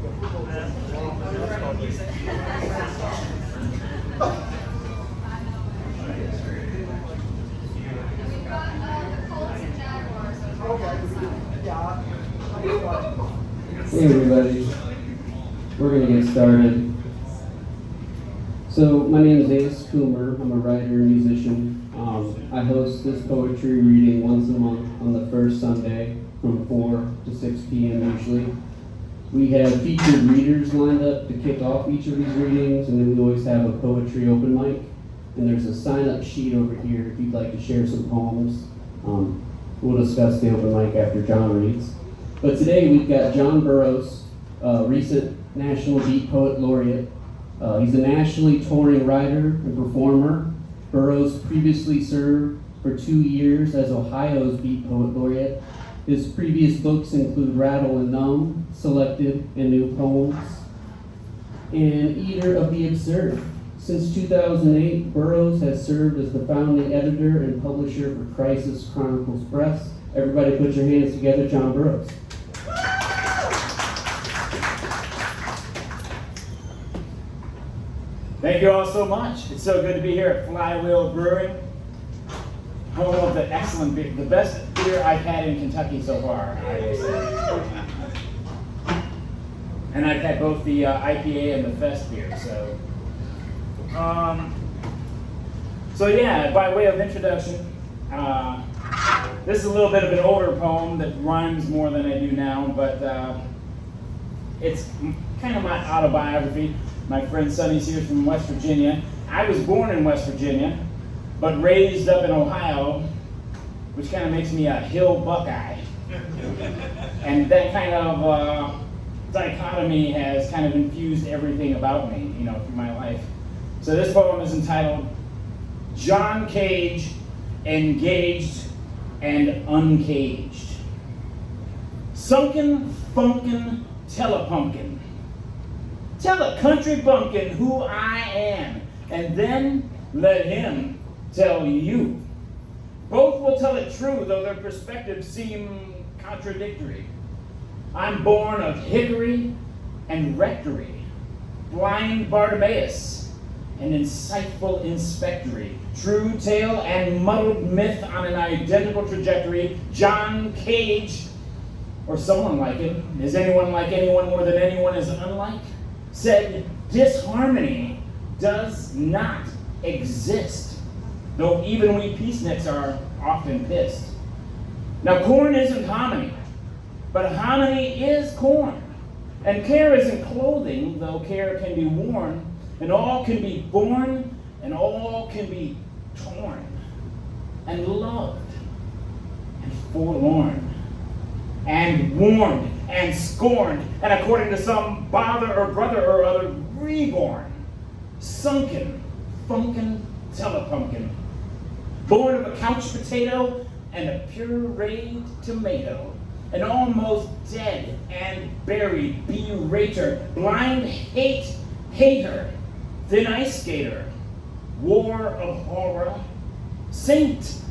Hey everybody, we're going to get started. So my name is Ace Coomer. I'm a writer and musician. I host this poetry reading once a month on the first Sunday from 4 to 6 p.m. usually. We have featured readers lined up to kick off each of these readings, and then we always have a poetry open mic. And there's a sign-up sheet over here if you'd like to share some poems. We'll discuss the open mic after John reads. But today we've got John Burroughs, recent National Beat Poet Laureate. He's a nationally touring writer and performer. Burroughs previously served for 2 years as Ohio's Beat Poet Laureate. His previous books include Rattle and Numb, Selected and New Poems, and Eater of the Absurd. Since 2008, Burroughs has served as the founding editor and publisher for Crisis Chronicles Press. Everybody put your hands together, John Burroughs. Thank you all so much. It's so good to be here at Flywheel Brewing, home of the excellent beer, the best beer I've had in Kentucky so far, I would say. And I've had both the IPA and the Fest beer, so. So yeah, by way of introduction, this is a little bit of an older poem that rhymes more than I do now, but it's kind of my autobiography. My friend Sonny's here from West Virginia. I was born in West Virginia, but raised up in Ohio, which kind of makes me a hill Buckeye. And that kind of dichotomy has kind of infused everything about me, through my life. So this poem is entitled, John Cage, Engaged and Uncaged. Sunken, funkin', telepumpkin. Tell a country bumpkin who I am, and then let him tell you. Both will tell it true, though their perspectives seem contradictory. I'm born of hickory and rectory, blind Bartimaeus, and insightful inspectory, true tale and muddled myth on an identical trajectory. John Cage, or someone like him, is anyone like anyone more than anyone is unlike? Said disharmony does not exist, though even we peaceniks are often pissed. Now corn isn't hominy, but hominy is corn. And care isn't clothing, though care can be worn, and all can be born, and all can be torn, and loved, and forlorn, and warned, and scorned, and according to some bother or brother or other, reborn, sunken, funkin' telepumpkin, born of a couch potato and a pureed tomato, an almost dead and buried berater, blind hater, thin ice skater, war of horror, saint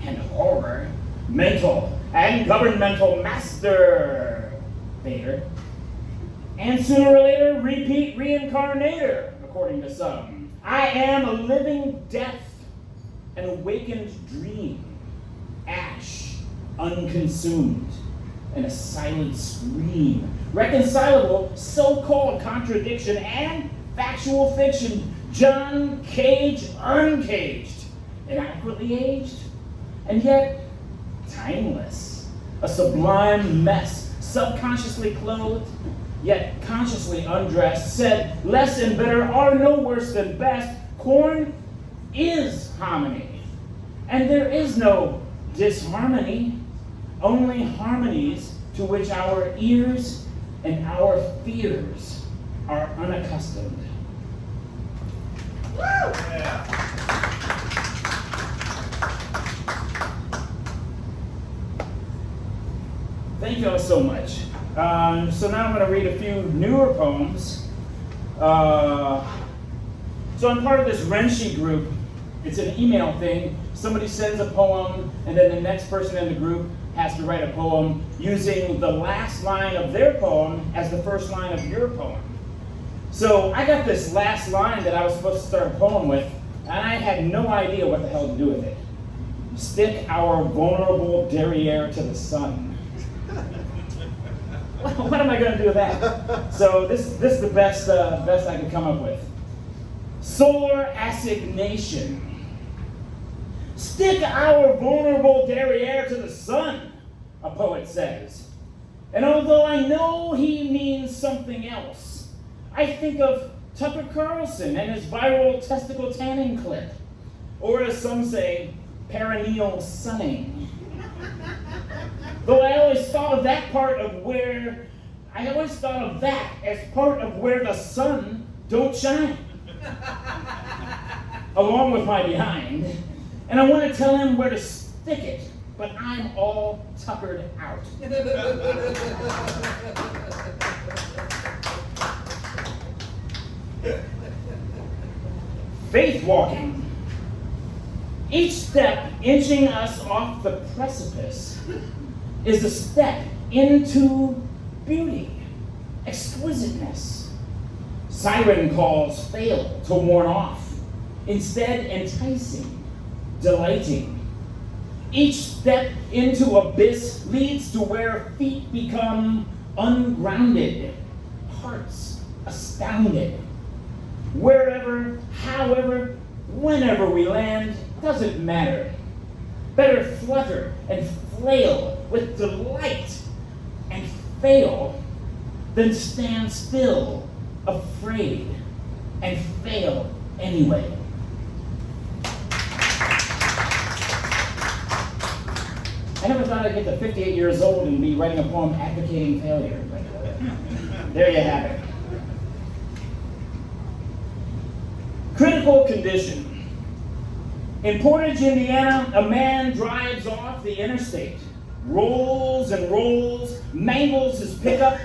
and horror, mental and governmental masturbator, and sooner or later repeat reincarnator, according to some. I am a living death, an awakened dream, ash unconsumed, and a silent scream, reconcilable so-called contradiction and factual fiction. John Cage, uncaged, inadequately aged, and yet timeless, a sublime mess, subconsciously clothed, yet consciously undressed, said less and better are no worse than best. Corn is hominy, and there is no disharmony, only harmonies to which our ears and our fears are unaccustomed. Yeah. Thank you all so much. So now I'm going to read a few newer poems. So I'm part of this Renshi group. It's an email thing. Somebody sends a poem, and then the next person in the group has to write a poem using the last line of their poem as the first line of your poem. So I got this last line that I was supposed to start a poem with, and I had no idea what the hell to do with it. Stick our vulnerable derriere to the sun. What am I going to do with that? So this is the best I could come up with. Solar assignation. Stick our vulnerable derriere to the sun, a poet says. And although I know he means something else, I think of Tucker Carlson and his viral testicle tanning clip, or as some say, perineal sunning. Though I always thought of that as part of where the sun don't shine, along with my behind. And I want to tell him where to stick it, but I'm all tuckered out. Faith walking. Each step inching us off the precipice is a step into beauty, exquisiteness. Siren calls fail to warn off, instead enticing, delighting. Each step into abyss leads to where feet become ungrounded, hearts astounded. Wherever, however, whenever we land, doesn't matter. Better flutter and flail with delight and fail than stand still, afraid, and fail anyway. I never thought I'd get to 58 years old and be writing a poem advocating failure, but there you have it. Critical condition. In Portage, Indiana, a man drives off the interstate, rolls and rolls, mangles his pickup,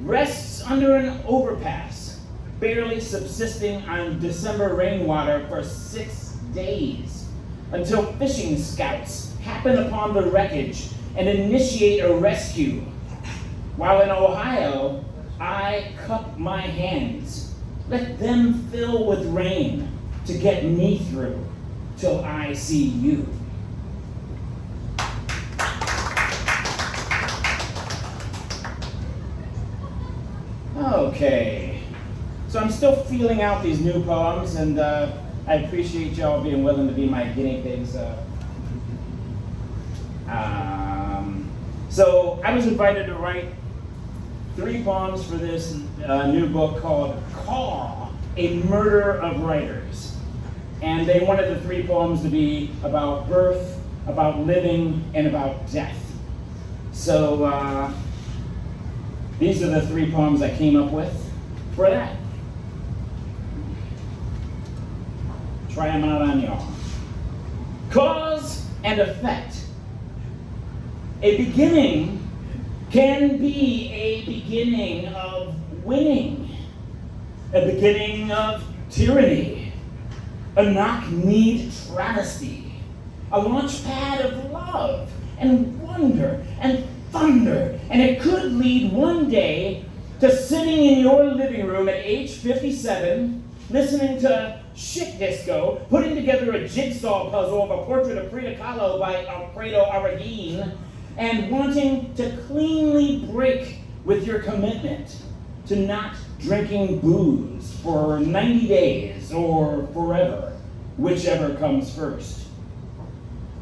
rests under an overpass, barely subsisting on December rainwater for 6 days, until fishing scouts happen upon the wreckage and initiate a rescue. While in Ohio, I cup my hands, let them fill with rain to get me through till I see you. Okay, so I'm still feeling out these new poems, and I appreciate y'all being willing to be my guinea pigs. So I was invited to write 3 poems for this new book called Caw, A Murder of Writers. And they wanted the 3 poems to be about birth, about living, and about death. So these are the 3 poems I came up with for that. Try them out on y'all. Cause and effect. A beginning can be a beginning of winning, a beginning of tyranny, a knock-kneed travesty, a launch pad of love and wonder and thunder, and it could lead one day to sitting in your living room at age 57, listening to shit disco, putting together a jigsaw puzzle of a portrait of Frida Kahlo by Alfredo Aradin, and wanting to cleanly break with your commitment to not drinking booze for 90 days or forever, whichever comes first.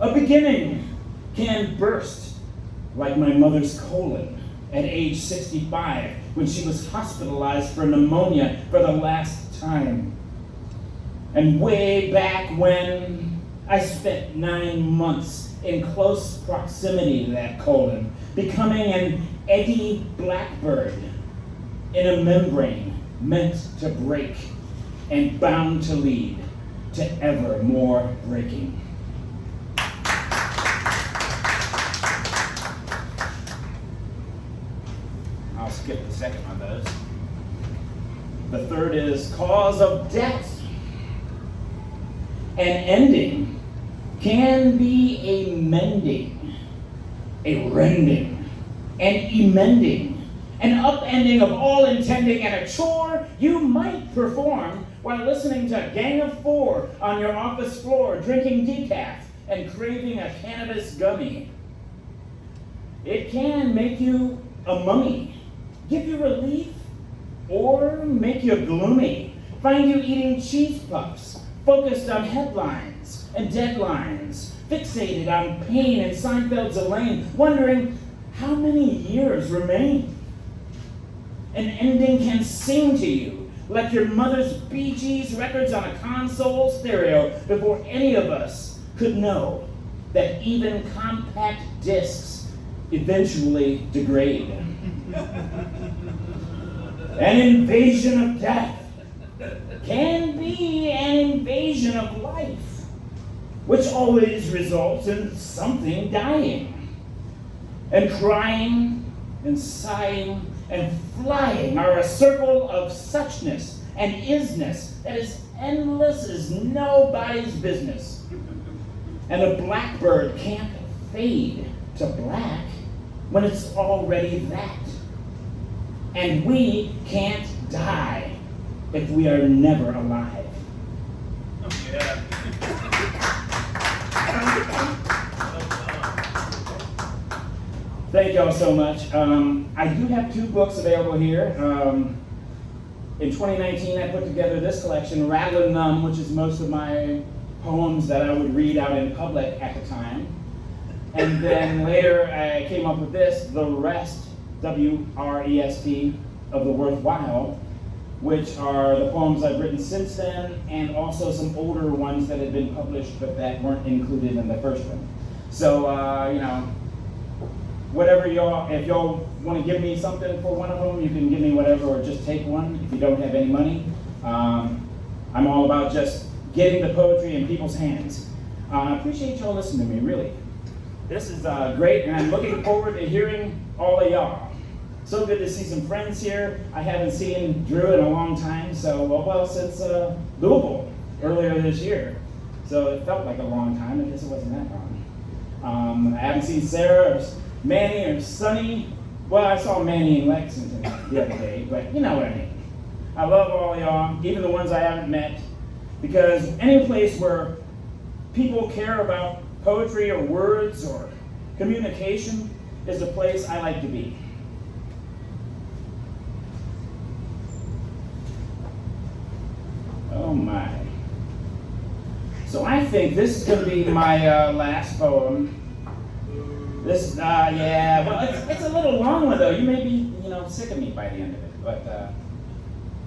A beginning can burst like my mother's colon at age 65 when she was hospitalized for pneumonia for the last time. And way back when I spent 9 months in close proximity to that colon, becoming an eddy blackbird in a membrane meant to break and bound to lead to ever more breaking. I'll skip the second one of those. The third is cause of death. An ending can be a mending, a rending, an emending, an upending of all intending, and a chore you might perform while listening to Gang of Four on your office floor, drinking decaf and craving a cannabis gummy. It can make you a mummy, give you relief, or make you gloomy, find you eating cheese puffs, focused on headlines and deadlines, fixated on pain and Seinfeld's Elaine, wondering how many years remain. An ending can sing to you like your mother's Bee Gees records on a console stereo before any of us could know that even compact discs eventually degrade. An invasion of death can be an invasion of life, which always results in something dying. And crying and sighing and flying are a circle of suchness and isness that is endless as nobody's business. And a blackbird can't fade to black when it's already that. And we can't die if we are never alive. Oh, yeah. Thank y'all so much. I do have 2 books available here. In 2019, I put together this collection, Rattle and Numb, which is most of my poems that I would read out in public at the time. And then later, I came up with this, The Rest, W-R-E-S-T, of the Worthwhile, which are the poems I've written since then, and also some older ones that had been published but that weren't included in the first one. So, whatever y'all, if y'all want to give me something for one of them, you can give me whatever, or just take one if you don't have any money. I'm all about just getting the poetry in people's hands. I appreciate y'all listening to me, really. This is great, and I'm looking forward to hearing all of y'all. So good to see some friends here. I haven't seen Drew in a long time, since Louisville earlier this year. So it felt like a long time. I guess it wasn't that long. I haven't seen Sarah or Manny or Sonny. Well, I saw Manny in Lexington the other day, but you know what I mean. I love all y'all, even the ones I haven't met, because any place where people care about poetry or words or communication is a place I like to be. Oh my. So I think this is going to be my last poem. This, it's a little long one though. You may be, sick of me by the end of it,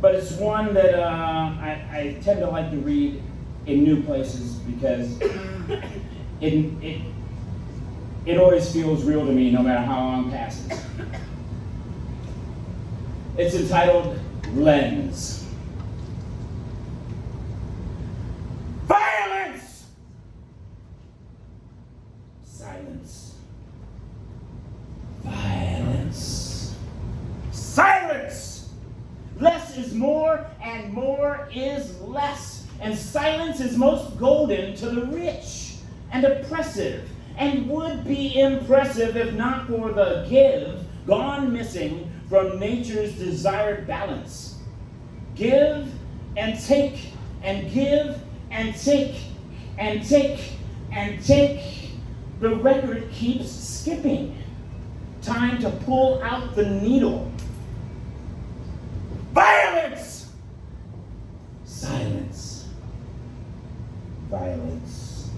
but it's one that I tend to like to read in new places because it always feels real to me no matter how long passes. It's entitled Lens. Violence! Silence. Violence. Silence! Less is more, and more is less. And silence is most golden to the rich, and oppressive, and would be impressive if not for the give gone missing from nature's desired balance. Give and take, and give and take, and take, and take. The record keeps skipping. Time to pull out the needle. Violence! Silence. Violence.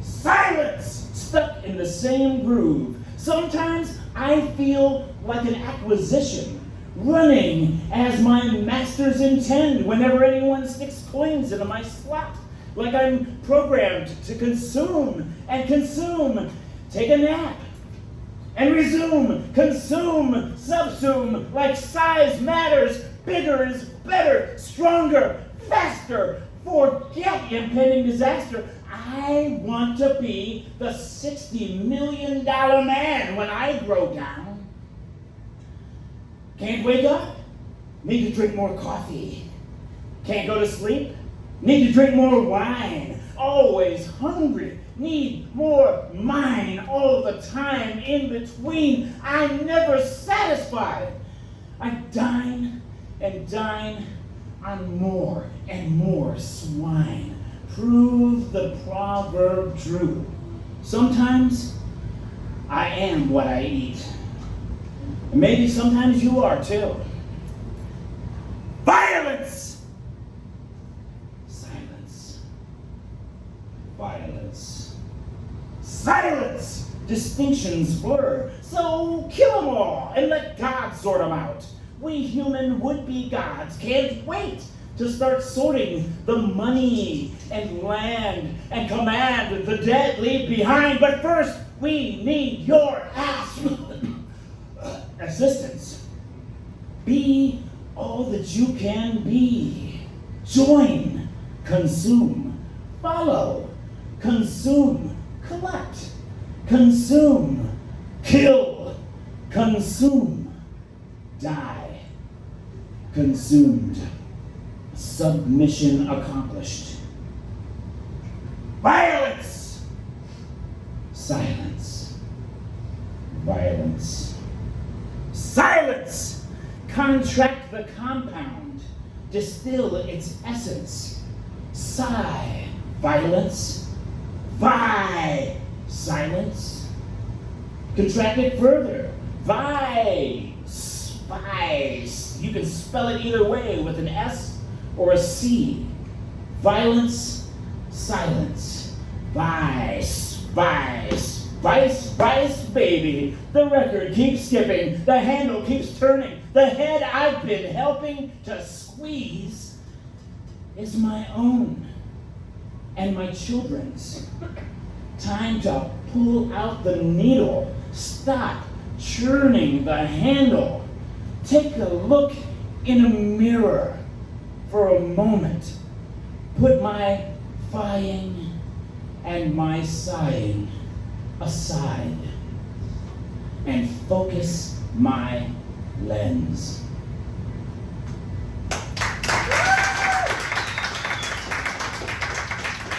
Silence! Stuck in the same groove. Sometimes I feel like an acquisition, running as my masters intend whenever anyone sticks coins into my slot. Like I'm programmed to consume and consume, take a nap, and resume, consume, subsume, like size matters, bigger is better, stronger, faster, forget impending disaster. I want to be the $60 million man when I grow down. Can't wake up? Need to drink more coffee. Can't go to sleep? Need to drink more wine. Always hungry. need more mine all the time. In between, I'm never satisfied. I dine and dine on more and more swine. Prove the proverb true. Sometimes I am what I eat. And maybe sometimes you are too. Violence! Silence. Violence. Silence! Distinctions blur. So kill them all and let God sort them out. We human would-be gods can't wait to start sorting the money and land and command the dead leave behind. But first, we need your assistance. Be all that you can be. Join, consume, follow, consume, collect, consume, kill, consume, die, consumed, submission accomplished. Violence! Silence. Violence. Silence! Contract the compound. Distill its essence. Sigh. Violence. Vi. Silence. Contract it further. Vice. Vice. You can spell it either way with an S or a C. Violence. Silence. Vice. Vice. Vice, vice, baby. The record keeps skipping. The handle keeps turning. The head I've been helping to squeeze is my own and my children's. Time to pull out the needle. Stop churning the handle. Take a look in a mirror for a moment. Put my vying and my sighing aside and focus my lens.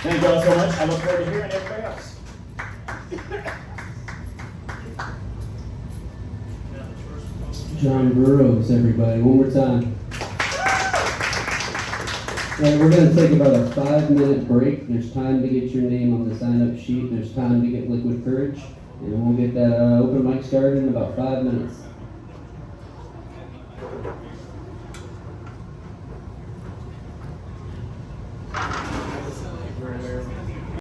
Thank you all so much. I look forward to hearing everybody else. John Burroughs, everybody, one more time. Right, we're going to take about a 5-minute break. There's time to get your name on the sign-up sheet. There's time to get Liquid Courage. And we'll get that open mic started in about 5 minutes.